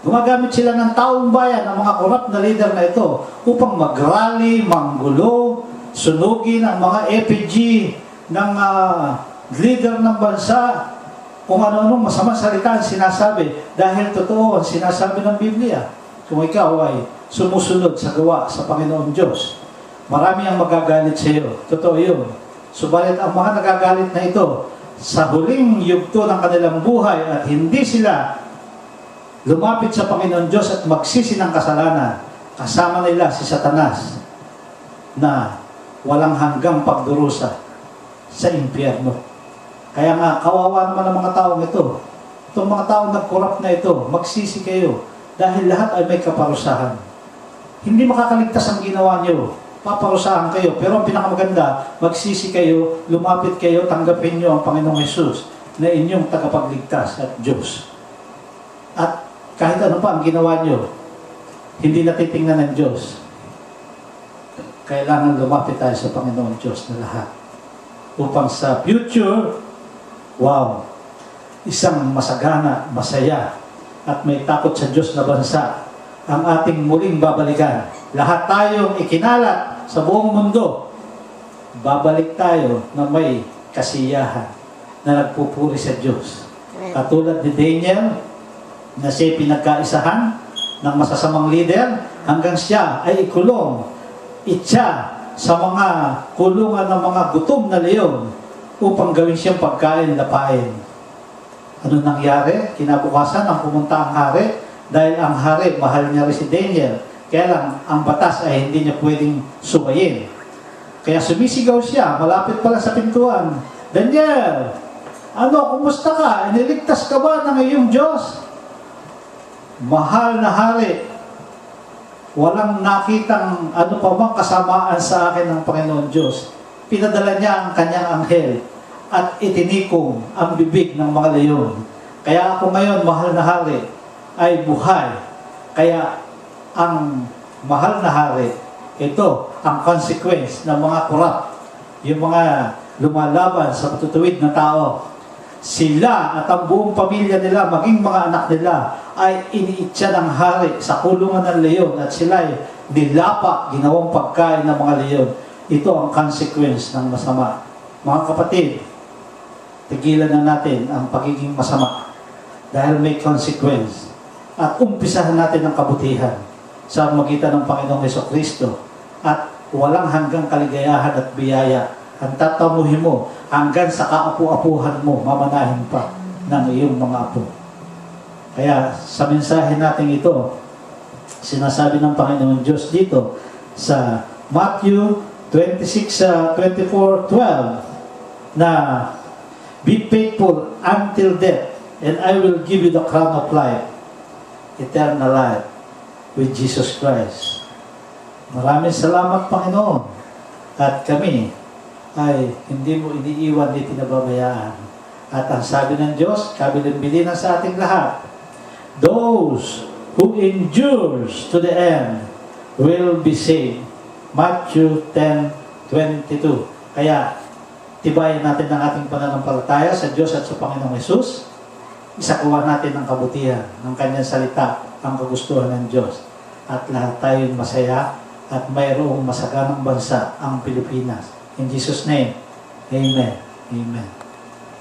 Gumagamit sila ng taong bayan, ng mga korap na leader na ito, upang mag-rally, manggulo, sunugin ang mga EPG ng leader ng bansa, kung ano-anong masamang salita ang sinasabi, dahil totoo ang sinasabi ng Biblia. Kung ikaw ay sumusunod sa gawa sa Panginoon Diyos, marami ang magagalit sa iyo. Totoo yun. Subalit ang mga nagagalit na ito, sa huling yugto ng kanilang buhay at hindi sila lumapit sa Panginoon Diyos at magsisi ng kasalanan, kasama nila si Satanas na walang hanggang pagdurusa sa impyerno. Kaya nga, kawawa naman ang mga taong ito. Itong mga taong nag-corrupt na ito, magsisi kayo dahil lahat ay may kaparusahan. Hindi makakaligtas ang ginawa nyo. Paparusahan kayo. Pero ang pinakamaganda, magsisi kayo, lumapit kayo, tanggapin nyo ang Panginoong Hesus na inyong tagapagligtas at Diyos. At kahit ano pa ang ginawa nyo, hindi natitingnan ng Diyos. Kailangan lumapit tayo sa Panginoon Diyos na lahat. Upang sa future, wow, isang masagana, masaya, at may takot sa Diyos na bansa, ang ating muling babalikan. Lahat tayong ikinalat sa buong mundo, babalik tayo na may kasiyahan na nagpupuri sa Diyos. Katulad ni Daniel, na siya pinagkaisahan ng masasamang leader hanggang siya ay ikulong, itsa sa mga kulungan ng mga gutom na leon upang gawin siyang pagkain na pain. Ano nangyari? Kinabukasan ang pumunta ang hari dahil ang hari, mahal niya rin si Daniel. Kaya lang, ang batas ay hindi niya pwedeng sumayin. Kaya sumisigaw siya, malapit pala sa pintuan. Daniel, ano, kumusta ka? Iniligtas ka ba ng iyong Diyos? Mahal na hari, walang nakitang ano pa bang kasamaan sa akin ng Panginoon Diyos. Pinadala niya ang kanyang anghel at itinikom ang bibig ng mga leon. Kaya ako ngayon, mahal na hari, ay buhay. Kaya ang mahal na hari, ito ang consequence ng mga korap, yung mga lumalaban sa patutuwid na tao. Sila at ang buong pamilya nila, maging mga anak nila, ay iniitsa ng hari sa kulungan ng leon at sila ay nilapa, ginawang pagkain ng mga leon. Ito ang consequence ng masama. Mga kapatid, tigilan na natin ang pagiging masama dahil may consequence. At umpisahan natin ang kabutihan sa magitan ng Panginoong Hesukristo at walang hanggang kaligayahan at biyaya ang tatamuhin mo hanggang sa kaapu-apuhan mo, mamanahin pa ng iyong mga apo. Kaya sa mensahe natin ito, sinasabi ng Panginoon Diyos dito sa Matthew 26:24-12 na be faithful until death and I will give you the crown of life, eternal life with Jesus Christ. Maraming salamat, Panginoon. At kami ay hindi mo iniiwan, hindi pinababayaan. At ang sabi ng Diyos, kabilin-bilinan sa ating lahat, those who endures to the end will be saved. Matthew 10:22. Kaya, tibayan natin ang ating pananampalataya sa Diyos at sa Panginoong Hesus. Isakuha natin ang kabutihan ng Kanyang salita, ang kagustuhan ng Diyos. At lahat tayo masaya at mayroong masaganang bansa, ang Pilipinas. In Jesus' name, Amen. Amen.